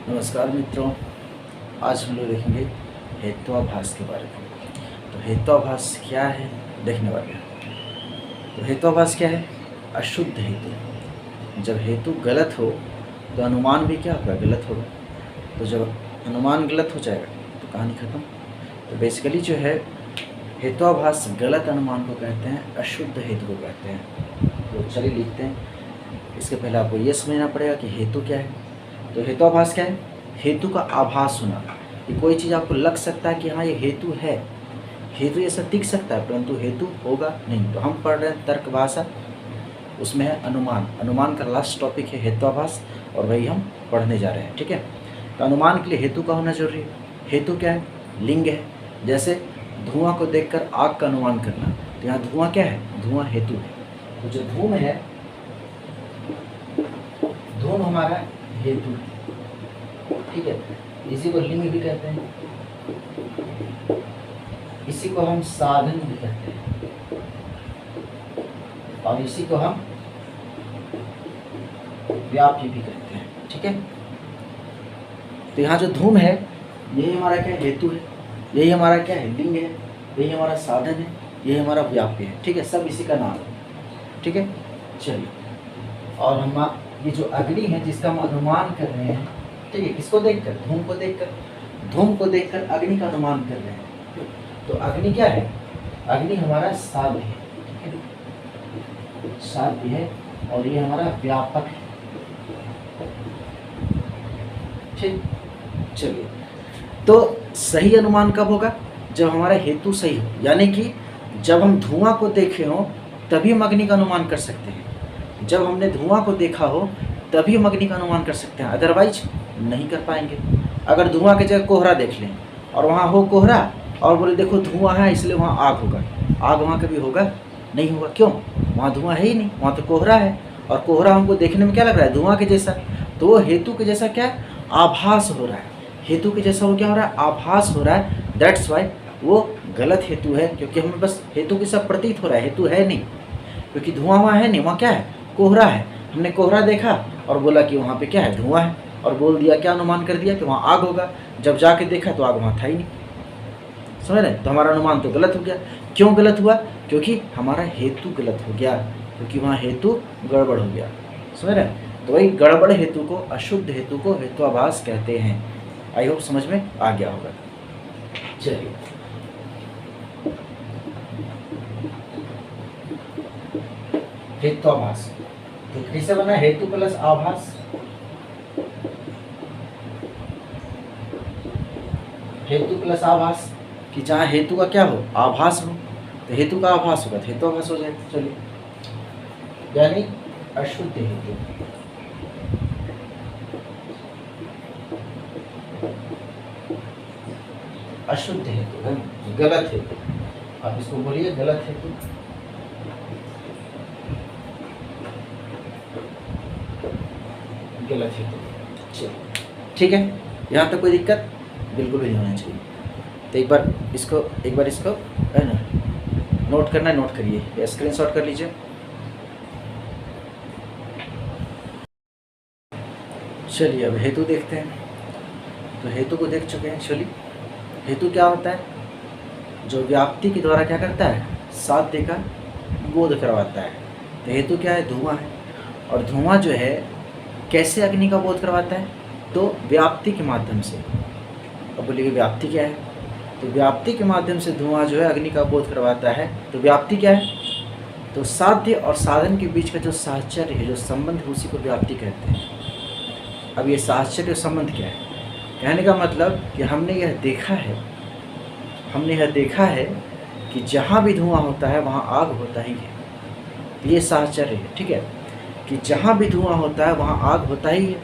नमस्कार मित्रों, आज हम लोग देखेंगे हेत्वाभास के बारे में। तो हेत्वाभास क्या है देखने वाले हैं। तो हेत्वाभास क्या है? अशुद्ध हेतु। जब हेतु गलत हो तो अनुमान भी क्या होगा? गलत होगा। तो जब अनुमान गलत हो जाएगा तो कहानी खत्म। तो बेसिकली जो है हेत्वाभास गलत अनुमान को कहते हैं, अशुद्ध हेतु को कहते हैं। तो चलिए लिखते हैं। इसके पहले आपको ये समझना पड़ेगा कि हेतु क्या है। तो हेत्वाभास क्या है? हेतु का आभास होना। कि कोई चीज़ आपको लग सकता है कि हाँ ये हेतु है, हेतु ऐसा दिख सकता है, परंतु हेतु होगा नहीं। तो हम पढ़ रहे हैं तर्क भाषा, उसमें है अनुमान। अनुमान का लास्ट टॉपिक है हेत्वाभास, और वही हम पढ़ने जा रहे हैं। ठीक है। तो अनुमान के लिए हेतु का होना जरूरी है। हेतु क्या है? लिंग है। जैसे धुआं को देखकर आग का अनुमान करना। तो यहाँ धुआं क्या है? धुआं हेतु है। तो जो धूम है, धूम हमारा हेतु है। ठीक है। इसी को लिंग भी कहते हैं, इसी को हम साधन भी कहते हैं, और इसी को हम व्याप्ति भी कहते हैं। ठीक है। तो यहाँ जो धूम है यही हमारा क्या? हेतु है। यही हमारा क्या है? लिंग है। यही हमारा साधन है। यही हमारा व्याप्य है। ठीक है। सब इसी का नाम है। ठीक है। चलिए, और हम ये जो अग्नि है जिसका हम अनुमान कर रहे हैं, ठीक है, किसको देखकर? धूम को देखकर। धूम को देखकर अग्नि का अनुमान कर रहे हैं। तो अग्नि क्या है? अग्नि हमारा साध्य है। ठीक है, साध्य है, और ये हमारा व्यापक है। ठीक। चलिए, तो सही अनुमान कब होगा? जब हमारा हेतु सही हो, यानी कि जब हम धुआं को देखे हो तभी हम अग्नि का अनुमान कर सकते हैं। जब हमने धुआं को देखा हो तभी हम अग्नि का अनुमान कर सकते हैं, अदरवाइज नहीं कर पाएंगे। अगर धुआं की जगह कोहरा देख लें और वहाँ हो कोहरा, और बोले देखो धुआं है इसलिए वहाँ आग होगा, आग वहाँ कभी होगा? नहीं होगा। क्यों? वहाँ धुआं है ही नहीं, वहाँ तो कोहरा है, और कोहरा हमको देखने में क्या लग रहा है? धुआं के जैसा। तो वो हेतु के जैसा क्या? आभास हो रहा है। हेतु के जैसा वो क्या हो रहा है? आभास हो रहा है। दैट्स वाई वो गलत हेतु है, क्योंकि हमें बस हेतु के सब प्रतीत हो रहा है, हेतु है नहीं। क्योंकि धुआं वहाँ है नहीं, वहाँ क्या है? कोहरा है। हमने कोहरा देखा और बोला कि वहाँ पे क्या है? धुआं है, और बोल दिया, क्या अनुमान कर दिया? कि वहाँ आग होगा। जब जाके देखा तो आग वहाँ था ही नहीं। समझ रहे? तो हमारा अनुमान तो गलत हो गया। क्यों गलत हुआ? क्योंकि हमारा हेतु गलत हो गया, क्योंकि वहाँ हेतु गड़बड़ हो गया। समझ रहे? तो वही गड़बड़ हेतु को, अशुद्ध हेतु को हेत्वाभास कहते हैं। आई होप समझ में आ गया होगा। चलिए, हेत्वाभास तो कैसे बना? हेतु प्लस आभास। हेतु प्लस आभास, कि जहाँ हेतु का क्या हो? आभास हो। तो हेतु का आभास होगा तो हेत्वाभास हो जाएगा। चलिए, यानी अशुद्ध हेतु। अशुद्ध हेतु है, गलत हेतु। आप इसको बोलिए गलत हेतु। गलत हेतु। चलिए, ठीक है। यहाँ तक कोई दिक्कत बिल्कुल भी नहीं होना चाहिए। तो एक बार इसको है ना नोट करना है, नोट करिए या स्क्रीनशॉट कर लीजिए। चलिए, अब हेतु देखते हैं। तो हेतु को देख चुके हैं। चलिए, हेतु क्या होता है? जो व्याप्ति के द्वारा क्या करता है? साध्य का बोध करवाता है। तो हेतु क्या है? धुआं है। और धुआं जो है कैसे अग्नि का बोध करवाता है? तो व्याप्ति के माध्यम से। अब बोलिए व्याप्ति क्या है? तो व्याप्ति के माध्यम से धुआं जो है अग्नि का बोध करवाता है। तो व्याप्ति क्या है? तो साध्य और साधन के बीच का जो साहचर्य है, जो संबंध है, उसी को व्याप्ति कहते हैं। अब ये साहचर्य संबंध क्या है? कहने का मतलब कि हमने यह देखा है कि जहाँ भी धुआं होता है वहाँ आग होता ही है। तो ये साहचर्य है। ठीक है, कि जहाँ भी धुआं होता है वहाँ आग होता ही है।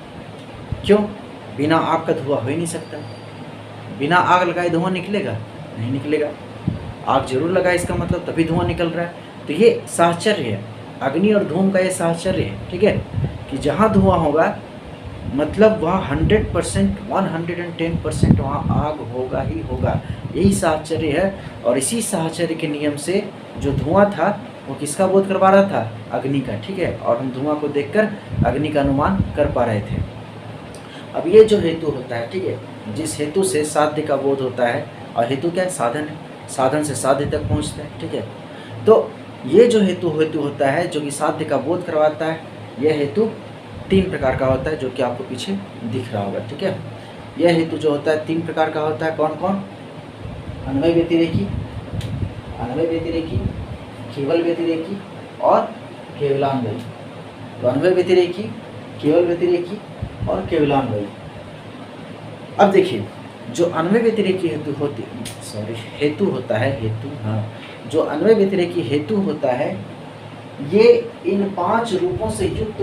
क्यों? बिना आग का धुआं हो ही नहीं सकता। बिना आग लगाए धुआं निकलेगा? नहीं निकलेगा। आग जरूर लगाए, इसका मतलब तभी धुआं निकल रहा है। तो ये साहचर्य है, अग्नि और धूम का ये साहचर्य है। ठीक है, कि जहाँ धुआं होगा मतलब वहाँ 100%, 110% वहाँ आग होगा ही होगा। यही साहचर्य है। और इसी साहचर्य के नियम से जो धुआं था वो किसका बोध करवा रहा था? अग्नि का। ठीक है, और हम धुआं को देखकर अग्नि का अनुमान कर पा रहे थे। अब ये जो हेतु होता है, ठीक है, जिस हेतु से साध्य का बोध होता है, और हेतु क्या है, साधन है, साधन से साध्य तक पहुँचते हैं, ठीक है। तो ये जो हेतु होता है जो कि साध्य का बोध करवाता है, यह हेतु 3 प्रकार का होता है, जो कि आपको पीछे दिख रहा होगा, ठीक है। यह हेतु जो होता है 3 प्रकार का होता है, कौन कौन? अन्वय व्यतिरेकी, केवल व्यतिरेकी और केवलान्वयी। तो अन्वय व्यतिरेकी, केवल व्यतिरेकी और केवलान्वयी। अब देखिए, जो अन्वय व्यतिरेकी हेतु होता है, जो अन्वय व्यतिरेकी हेतु होता है, ये इन 5 रूपों से युक्त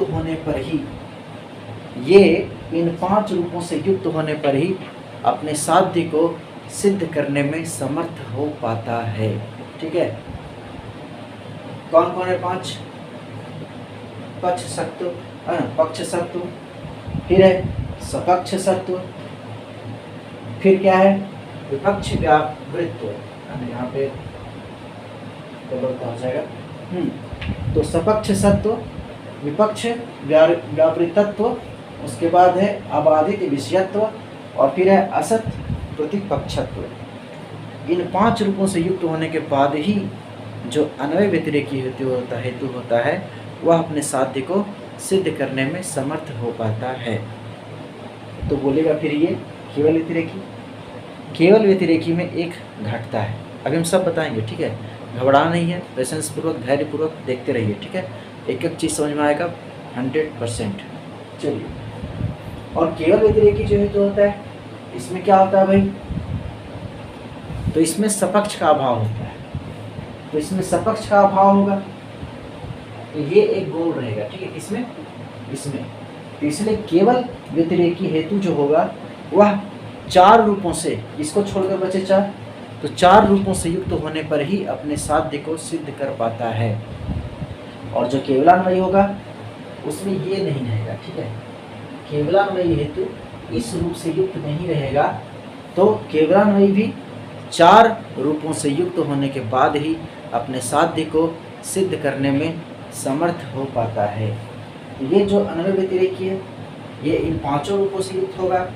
होने पर ही अपने साध्य को सिद्ध करने में समर्थ हो पाता है, ठीक है। कौन कौन है 5? पक्ष सत्व, फिर है सपक्ष सत्व, फिर क्या है, विपक्ष व्यावृत्व, यहाँ पे हो जाएगा। तो सपक्ष सत्व, विपक्ष व्यावृतत्व, उसके बाद है अबाधित विषयत्व, और फिर है असत प्रतिपक्षत्व। इन 5 रूपों से युक्त होने के बाद ही जो अन्वय व्यतिरेकी हेतु होता है, वह अपने साध्य को सिद्ध करने में समर्थ हो पाता है। तो बोलेगा फिर ये केवल व्यतिरेकी में एक घटता है। अभी हम सब बताएंगे, ठीक है, घबराना नहीं है, पेशेंस पूर्वक धैर्यपूर्वक देखते रहिए, ठीक है। एक एक चीज़ समझ में आएगा 100%। चलिए, और केवल व्यतिरेकी जो हेतु होता है, इसमें क्या होता है भाई? तो इसमें सपक्ष का अभाव होता है। तो इसमें सपक्ष का अभाव होगा, तो ये एक गोल रहेगा, ठीक है। इसमें तो इसलिए केवल व्यतिरेकी हेतु जो होगा वह 4 रूपों से, इसको छोड़कर बचे 4, तो 4 रूपों से युक्त होने पर ही अपने साध्य को सिद्ध कर पाता है। और जो केवलान्वयी होगा उसमें ये नहीं रहेगा, ठीक है। केवलान्वयी हेतु इस रूप से युक्त नहीं रहेगा, तो केवलान्वयी भी 4 रूपों से युक्त होने के बाद ही अपने साध्य को सिद्ध करने में समर्थ हो पाता है। ये जो अन्वय व्यतिरेकी है, ये इन 5 रूपों से युक्त होगा।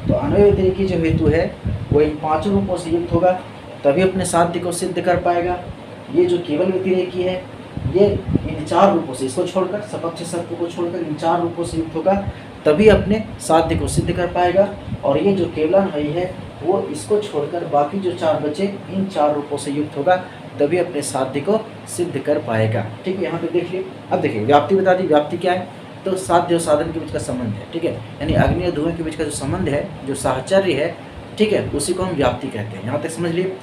तो अन्वय व्यतिरेकी जो हेतु है वो इन 5 रूपों से युक्त होगा, तभी अपने साध्य को सिद्ध कर पाएगा। ये जो केवल व्यतिरेकी है, ये इन 4 रूपों से, इसको छोड़कर, सपक्ष सत्व को छोड़कर इन 4 रूपों से युक्त होगा, तभी अपने साध्य को सिद्ध कर पाएगा। और ये जो केवलान्वयी है, वो इसको छोड़कर बाकी जो 4 बचे, इन 4 रूपों से युक्त होगा, तभी अपने साध्य को सिद्ध कर पाएगा, ठीक है। यहाँ पे देख लीजिए। अब देखिए, व्याप्ति बता दी। व्याप्ति क्या है? तो साध्य और साधन के बीच का संबंध है, ठीक है। यानी अग्नि और धुएं के बीच का जो संबंध है, जो साहचर्य है, ठीक है, उसी को हम व्याप्ति कहते हैं। यहाँ तक समझ लिए।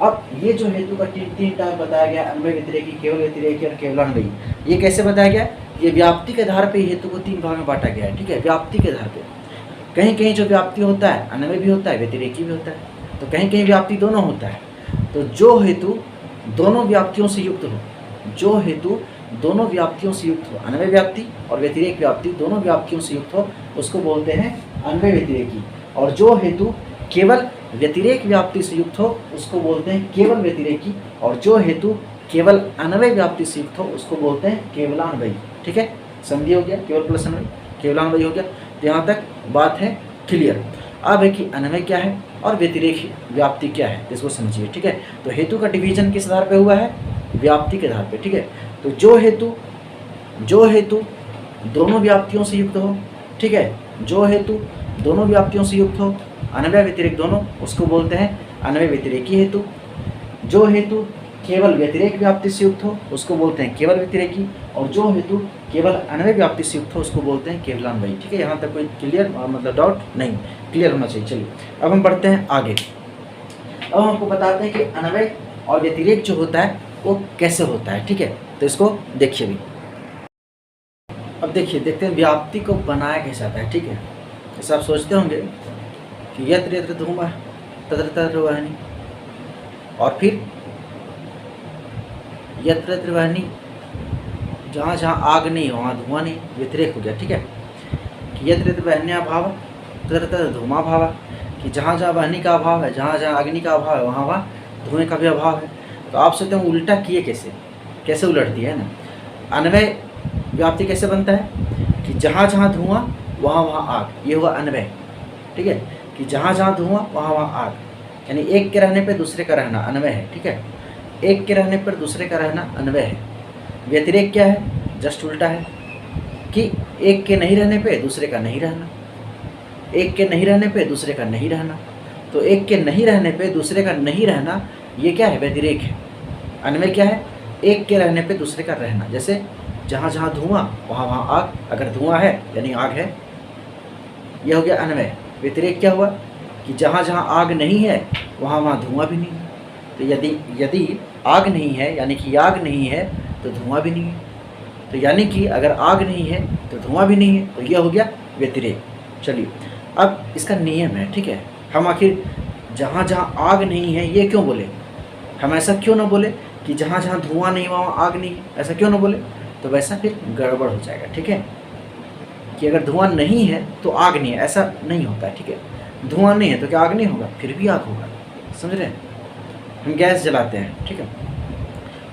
अब ये जो हेतु का 3 टाइप बताया गया, अन्वय व्यतिरेकी, केवल व्यतिरेकी और केवलान्वयी, ये कैसे बताया गया? ये व्याप्ति के आधार पे हेतु को 3 भाग में बांटा गया है, ठीक है। व्याप्ति के आधार पे कहीं कहीं जो व्याप्ति होता है, अन्वय भी होता है, व्यतिरेकी भी होता है, तो कहीं कहीं व्याप्ति दोनों होता है। तो जो हेतु दोनों व्याप्तियों से युक्त हो, अन्वय व्याप्ति और व्यतिरेक व्याप्ति दोनों व्याप्तियों से युक्त हो, उसको बोलते हैं अन्वय व्यतिरेकी। और जो हेतु केवल व्यतिरेक व्याप्ति से युक्त हो, उसको बोलते हैं केवल व्यतिरेकी। और जो हेतु केवल अन्वय व्याप्ति से युक्त हो, उसको बोलते हैं केवलान्वयी, ठीक है। संधि हो गया, केवल प्लस अन्वय, केवलान्वयी हो गया। तो यहाँ तक बात है क्लियर। अब है कि अन्वय क्या है और व्यतिरेक व्याप्ति क्या है, इसको समझिए, ठीक है। तो हेतु का डिवीजन किस आधार पे हुआ है? व्याप्ति के आधार पे, ठीक है। तो जो हेतु दोनों व्याप्तियों से युक्त हो, ठीक है, जो हेतु दोनों व्याप्तियों से युक्त हो, अन्वय व्यतिरेक दोनों, उसको बोलते हैं अन्वय व्यतिरेकी हेतु। जो हेतु केवल व्यतिरेक व्याप्ति से युक्त हो, उसको बोलते हैं केवल व्यतिरेकी। और जो हेतु केवल अन्वय व्याप्ति से युक्त हो, उसको बोलते हैं केवलान्वयी, ठीक है। यहाँ तक कोई क्लियर मतलब डाउट नहीं, क्लियर होना चाहिए। चलिए, अब हम बढ़ते हैं आगे। अब हम आपको बताते हैं कि अन्वय और व्यतिरेक जो होता है वो कैसे होता है, ठीक है। तो इसको देखिए भी। अब देखिए, देखते हैं व्याप्ति को बनाया कैसे जाता है, ठीक है। जैसे आप सोचते होंगे कि यत्र यत्र धूमः तत्र तत्र वह्नि, और फिर यत्र यत्र वह्नि, जहाँ जहाँ आग नहीं वहाँ धुआं नहीं, व्यतिरेक हो गया, ठीक है। कि यत्र यत्र वह्न्याभाव तत्र तत्र धूमाभाव, कि जहाँ जहाँ वह्नि का अभाव है, जहाँ जहाँ अग्नि का अभाव है, वहाँ वहाँ धुएं का भी अभाव है। तो आप सोचते हैं उल्टा किए कैसे उलट दिया है ना। अन्वय व्याप्ति कैसे बनता है? कि जहाँ जहाँ धुआं वहाँ वहाँ आग, ये हुआ अन्वय। ठीक है, कि जहाँ जहाँ धुआं वहाँ वहाँ आग, यानी एक के रहने पे दूसरे का रहना अन्वय है। ठीक है, एक के रहने पर दूसरे का रहना अन्वय है। व्यतिरेक क्या है? जस्ट उल्टा है, कि एक के नहीं रहने पे दूसरे का नहीं रहना, एक के नहीं रहने पे दूसरे का नहीं रहना। तो एक के नहीं रहने पे दूसरे का नहीं रहना, ये क्या है? व्यतिरेक है। अन्वय क्या है? एक के रहने पे दूसरे का रहना। जैसे जहाँ जहाँ धुआं वहाँ वहाँ आग, अगर धुआं है यानी आग है, यह हो गया अन्वय। व्यतिरेक क्या हुआ? कि जहाँ जहाँ आग नहीं है वहाँ वहाँ धुआं भी नहीं है। तो यदि आग नहीं है यानी कि आग नहीं है तो धुआं भी नहीं है। तो यानी कि अगर आग नहीं है तो धुआं भी नहीं है, तो यह हो गया व्यतिरेक। चलिए, अब इसका नियम है। ठीक है, हम आखिर जहाँ जहाँ आग नहीं है ये क्यों बोले? हम ऐसा क्यों ना बोले कि जहाँ जहाँ धुआं नहीं वहाँ आग नहीं है, ऐसा क्यों ना बोले? तो वैसा फिर गड़बड़ हो जाएगा। ठीक है, कि अगर धुआं नहीं है तो आग नहीं है, ऐसा नहीं होता है। ठीक है, धुआं नहीं है तो क्या आग नहीं होगा? फिर भी आग होगा। समझ रहे हैं? हम गैस जलाते हैं, ठीक है,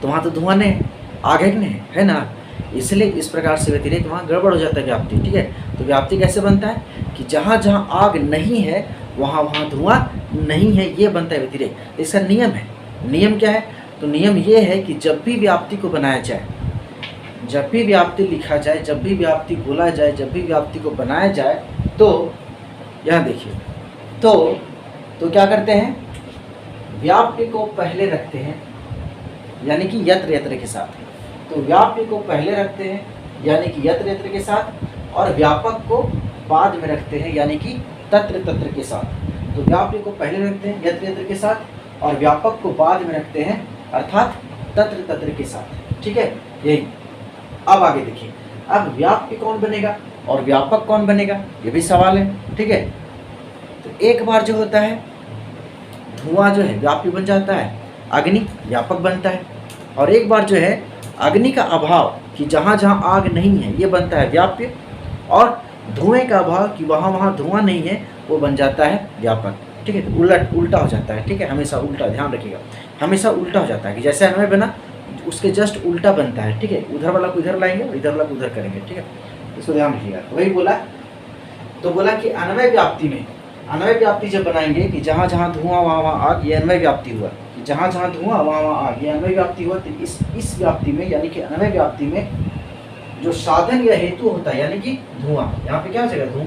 तो वहाँ तो धुआं नहीं है, आग है कि नहीं है ना? इसलिए इस प्रकार से व्यतिरेक वहाँ गड़बड़ हो जाता है व्याप्ति। ठीक है, तो व्याप्ति कैसे बनता है? कि जहाँ जहाँ आग नहीं है वहाँ वहाँ धुआं नहीं है, ये बनता है व्यतिरेक। इसका नियम है। नियम क्या है? तो नियम ये है कि जब भी व्याप्ति को बनाया जाए, जब भी व्याप्ति लिखा जाए, जब भी व्याप्ति बोला जाए, जब भी व्याप्ति को बनाया जाए, तो यहाँ देखिए, तो क्या करते हैं? व्याप्ति को पहले रखते हैं, यानी कि यत्र यत्र के साथ। तो व्याप्ति को पहले रखते हैं यानी कि यत्र यत्र के साथ, और व्यापक को बाद में रखते हैं यानी कि तत्र तत्र के साथ। तो व्याप्ति को पहले रखते हैं यत्र यत्र के साथ, और व्यापक को बाद में रखते हैं अर्थात तत्र तत्र के साथ। ठीक है, यही। अब आगे देखिए, अब व्याप्ति कौन बनेगा और व्यापक कौन बनेगा, ये भी सवाल है। ठीक है, तो एक बार जो होता है धुआं जो है व्याप्ति बन जाता है, अग्नि व्यापक बनता है, और एक बार जो है अग्नि का अभाव कि जहाँ जहाँ आग नहीं है ये बनता है व्याप्य, और धुएं का अभाव कि वहाँ वहाँ धुआं नहीं है वो बन जाता है व्यापक। ठीक है, तो उल्टा हो जाता है। ठीक है, हमेशा उल्टा, ध्यान रखिएगा, हमेशा उल्टा हो जाता है कि जैसे अन्वय बना उसके जस्ट उल्टा बनता है। ठीक है, उधर वाला को इधर लाएंगे और इधर वाला को उधर करेंगे। ठीक है, इसको ध्यान रखिएगा। वही बोला, तो बोला कि अन्वय व्याप्ति में, अन्वय व्याप्ति जब बनाएंगे कि जहाँ जहाँ धुआं वहाँ वहाँ आग, ये अन्वय व्याप्ति हुआ। कि जहाँ जहाँ धुआं वहाँ वहाँ आग, ये अन्वय व्याप्ति हुआ। तो इस व्याप्ति में यानी कि अन्वय व्याप्ति में जो साधन या हेतु होता है यानी कि धुआं, यहाँ पे क्या हो जाएगा? धुआं।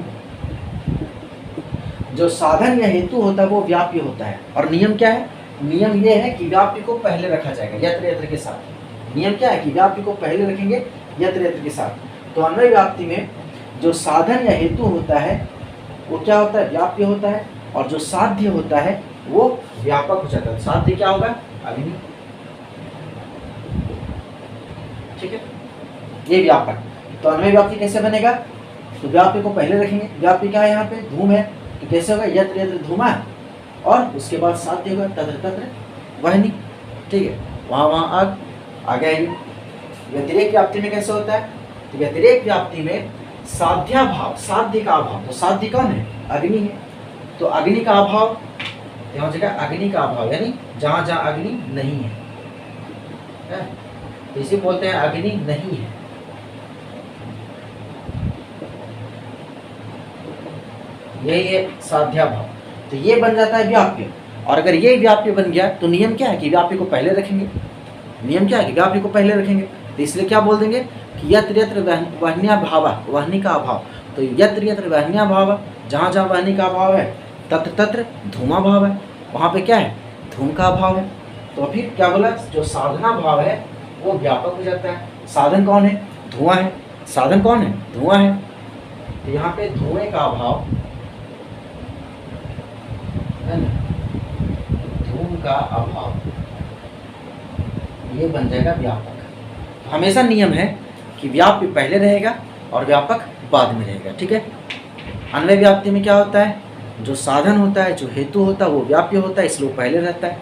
जो साधन या हेतु होता है वो व्याप्य होता है। और नियम क्या है? नियम ये है कि व्याप्ति को पहले रखा जाएगा यत्र यत्र के साथ। नियम क्या है? कि व्याप्ति को पहले रखेंगे यत्र यत्र के साथ। तो अन्वय व्याप्ति में जो साधन या हेतु होता है वो क्या होता है? व्याप्य होता है, और जो साध्य होता है वो व्यापक हो जाता है। साध्य क्या होगा? अग्नि। ठीक है, ये व्यापक। तो अन्वय व्याप्ति कैसे बनेगा? तो व्याप्य को पहले रखेंगे। व्याप्य क्या है? यहाँ पे धूम है, तो कैसे होगा? यत्र यत्र धूमा, और उसके बाद साध्य होगा तत्र तत्र वहनी। ठीक है, वहाँ वहाँ आग आ गया। व्यतिरेक व्याप्ति में कैसे होता है? तो व्यतिरेक व्याप्ति में साध्या भाव, साध्य का अभाव। तो साध्य कौन है? अग्नि है। तो अग्नि का अभाव, यहाँ जगह अग्नि का अभाव यानी जहाँ जहाँ अग्नि नहीं है, तो इसे बोलते हैं अग्नि नहीं है। यही है साध्या भाव। तो ये बन जाता है व्याप्य। और अगर ये व्याप्य बन गया तो नियम क्या है? कि व्याप्य को पहले रखेंगे। नियम क्या है? कि व्याप्य को पहले रखेंगे। तो इसलिए क्या बोल देंगे? कि यत्र यत्र वहन्या भाव, वहनी का अभाव। तो यत्र यत्र वहन्या भाव, जहाँ जहाँ वहनी का अभाव है, तत्र तत्र धूमा भाव है, वहाँ पे क्या है? धूम का अभाव है। तो फिर क्या बोला? जो साधना भाव है वो व्यापक हो जाता है। साधन कौन है? धुआं है। साधन कौन है? धुआं है। तो यहाँ पे धुएं का अभाव है ना, धूम का अभाव, ये बन जाएगा व्यापक। हमेशा नियम है कि व्याप्य पहले रहेगा और व्यापक बाद में रहेगा। ठीक है, अन्वय व्याप्ति में क्या होता है? जो साधन होता है, जो हेतु होता है वो व्याप्य होता है, इसलिए वो पहले रहता है।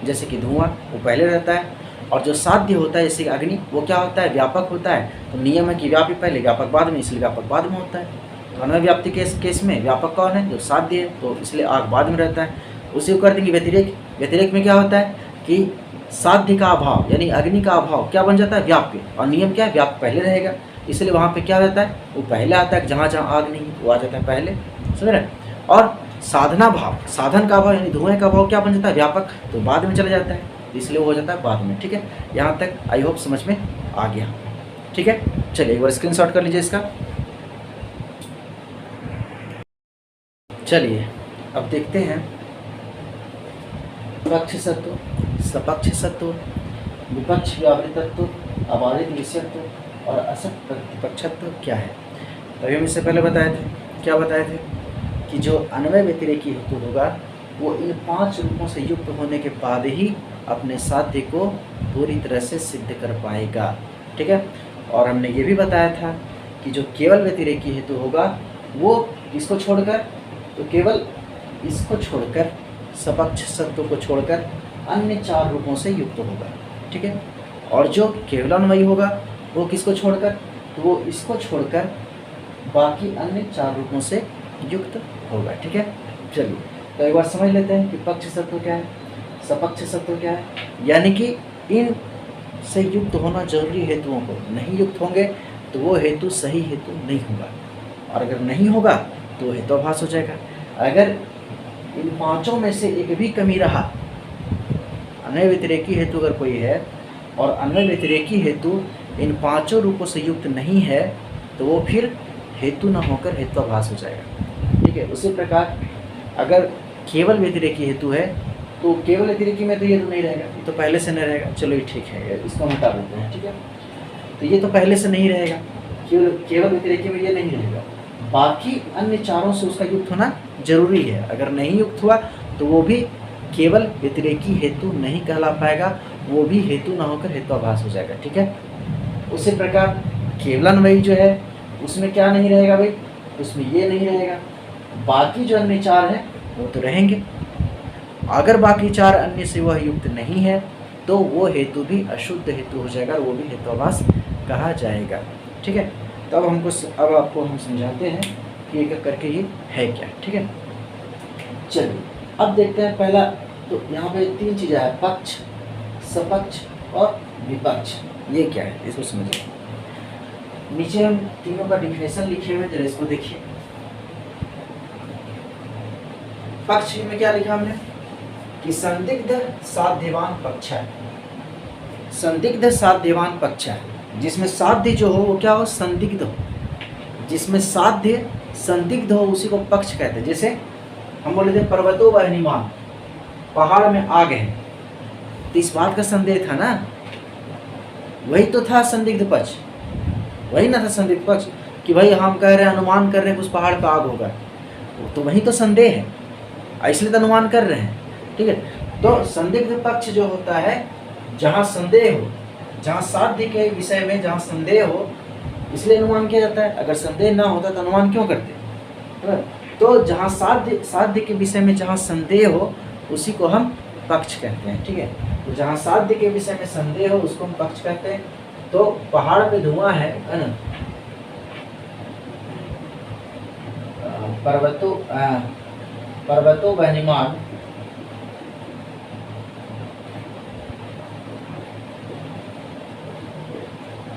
जैसे कि धुआं वो पहले रहता है, और जो साध्य होता है जैसे अग्नि वो क्या होता है? व्यापक होता है। तो नियम है कि व्याप्य पहले व्यापक बाद में, इसलिए व्यापक बाद में होता है। तो अन्वय व्याप्ति केस में व्यापक कौन है? जो साध्य है, तो इसलिए आग बाद में रहता है। उसी को कर देंगे व्यतिरेक। व्यतिरेक में क्या होता है? कि साध्य का अभाव यानी अग्नि का अभाव क्या बन जाता है? व्याप्य। और नियम क्या है? व्याप्य पहले रहेगा। इसलिए वहाँ पे क्या रहता है, वो पहले आता है, जहाँ जहाँ आग नहीं वो आ जाता है पहले, समझ रहे हैं। और साधना भाव, साधन का भाव यानी धुएं का भाव क्या बन जाता है, व्यापक, तो बाद में चला जाता है, इसलिए वो हो जाता है बाद में। ठीक है, यहाँ तक आई होप समझ में आ गया। ठीक है, चलिए एक बार स्क्रीनशॉट कर लीजिए इसका। चलिए अब देखते हैं पक्ष सत्व, सपक्ष सत्व, विपक्ष व्यावृतत्व, अबाधित विषयत्व और असत प्रतिपक्षत्व क्या है। तभी हम इससे पहले बताए थे, क्या बताए थे कि जो अन्वय व्यतिरेकी हेतु होगा वो इन 5 रूपों से युक्त होने के बाद ही अपने साध्य को पूरी तरह से सिद्ध कर पाएगा। ठीक है, और हमने ये भी बताया था कि जो केवल व्यतिरेकी हेतु होगा वो किसको छोड़कर, तो केवल इसको छोड़कर, सपक्ष सत्व को छोड़कर अन्य 4 रूपों से युक्त होगा। ठीक है, और जो केवलान्वयी होगा वो किसको छोड़कर, तो वो इसको छोड़कर बाकी अन्य 4 रूपों से युक्त होगा। ठीक है, चलिए तो एक बार समझ लेते हैं कि पक्ष सत्व क्या है, सपक्ष सत्व क्या है। यानी कि इन से युक्त होना जरूरी हेतुओं को नहीं युक्त होंगे तो वो हेतु सही हेतु नहीं होगा, और अगर नहीं होगा तो हेतुभास हो जाएगा। अगर इन 5 में से एक भी कमी रहा, अन्वय व्यतिरेकी हेतु अगर कोई है और अन्वय व्यतिरेकी हेतु इन 5 रूपों से युक्त नहीं है तो वो फिर हेतु न होकर हेतुभास हो जाएगा। ठीक है, उसी प्रकार अगर केवल व्यतिरेकी हेतु है तो केवल व्यतिरेकी में तो ये तो नहीं रहेगा, ये तो पहले से नहीं रहेगा। चलो ये ठीक है, इसको हम हटा देते हैं। ठीक है, तो ये तो पहले से नहीं रहेगा, केवल व्यतिरेकी में ये नहीं रहेगा, बाकी अन्य 4 से उसका युक्त होना जरूरी है। अगर नहीं युक्त हुआ तो वो भी केवल व्यतिरेकी हेतु नहीं कहला पाएगा, वो भी हेतु न होकर हेतुभास हो जाएगा। ठीक है, उसी प्रकार केवलान्वयी जो है उसमें क्या नहीं रहेगा भाई, उसमें ये नहीं रहेगा, बाकी जो अन्य 4 हैं वो तो रहेंगे। अगर बाकी 4 अन्य से वह युक्त नहीं है तो वो हेतु भी अशुद्ध हेतु हो जाएगा, वो भी हेतुभास कहा जाएगा। ठीक है, तो अब आपको हम समझाते हैं कि एक करके ये है क्या। ठीक है, चलिए अब देखते हैं। पहला तो यहाँ पे 3 चीज़ें हैं, पक्ष, सपक्ष और विपक्ष। ये क्या है इसको समझिए। नीचे हम तीनों का डिफिनेशन लिखे हुए, जरा इसको देखिए। पक्ष में क्या लिखा हमने कि संदिग्ध साध्यवान पक्ष है, संदिग्ध साध्यवान पक्ष है, जिसमें साध्य जो हो वो क्या हो, संदिग्ध हो। जिसमें साध्य संदिग्ध हो उसी को पक्ष कहते हैं। जैसे हम बोले थे पर्वतो वहनिमान, पहाड़ में आग है, तो इस बात का संदेह था ना, वही तो था संदिग्ध पक्ष, वही ना था संदिग्ध पक्ष कि भाई हम कह रहे हैं, अनुमान कर रहे हैं उस पहाड़ पर आग होगा, तो वही तो संदेह है, इसलिए तो अनुमान कर रहे हैं। ठीक है, तो संदिग्ध पक्ष जो होता है जहाँ संदेह हो, जहाँ साध्य के विषय में जहाँ संदेह हो, इसलिए अनुमान किया जाता है। अगर संदेह ना होता तो अनुमान क्यों करते। तो जहाँ साध्य के विषय में जहाँ संदेह हो उसी को हम पक्ष कहते हैं। ठीक है, तो जहाँ साध्य के विषय में संदेह हो उसको हम पक्ष कहते हैं। तो पहाड़ पे धुआं है ना, पर्वतो वहनिमान,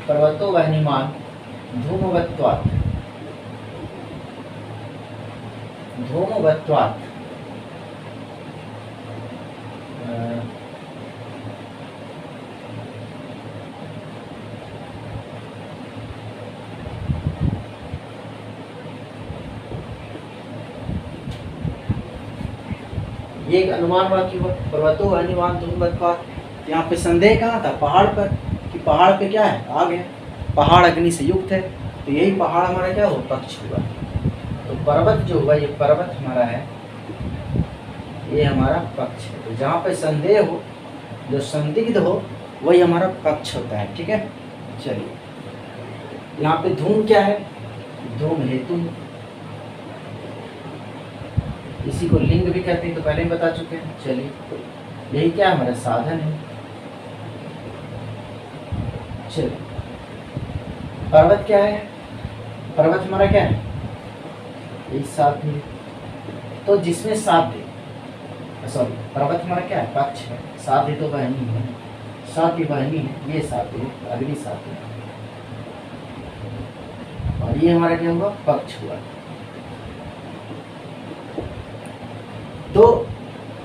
पर्वतो वहनिमान धूमवत्वात्, धूमवत्वात् ये एक अनुमान वाक्य हुआ, पर्वतो वहनिमान धूमवत्वात्। यहाँ पे संदेह कहाँ था, पहाड़ पर, कि पहाड़ पे क्या है, आग है, पहाड़ अग्नि से युक्त है, तो यही पहाड़ हमारा क्या हो, पक्ष हुआ। तो पर्वत जो हुआ, ये पर्वत हमारा है, ये हमारा पक्ष है। तो जहाँ पे संदेह हो, जो संदिग्ध हो, वही हमारा पक्ष होता है। ठीक है, चलिए यहाँ पे धूम क्या है, धूम हेतु, इसी को लिंग भी कहते हैं, तो पहले ही बता चुके हैं। चलिए यही क्या हमारा साधन है। चलिए पर्वत क्या है, पर्वत हमारा क्या है, यही साध्य। तो जिसमें साध्य, सॉरी पर्वत हमारा क्या है, पक्ष है, साध्य तो वहनी है, साध्य वहनी है, ये साध्य अग्नि साध्य। ये हमारा क्या हुआ, पक्ष हुआ। तो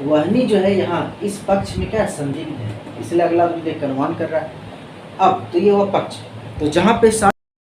वहनी जो है यहाँ इस पक्ष में क्या संदिग्ध है, इसलिए अगला भी देख अनुमान कर रहा है। अब तो ये हुआ पक्ष। तो जहाँ पे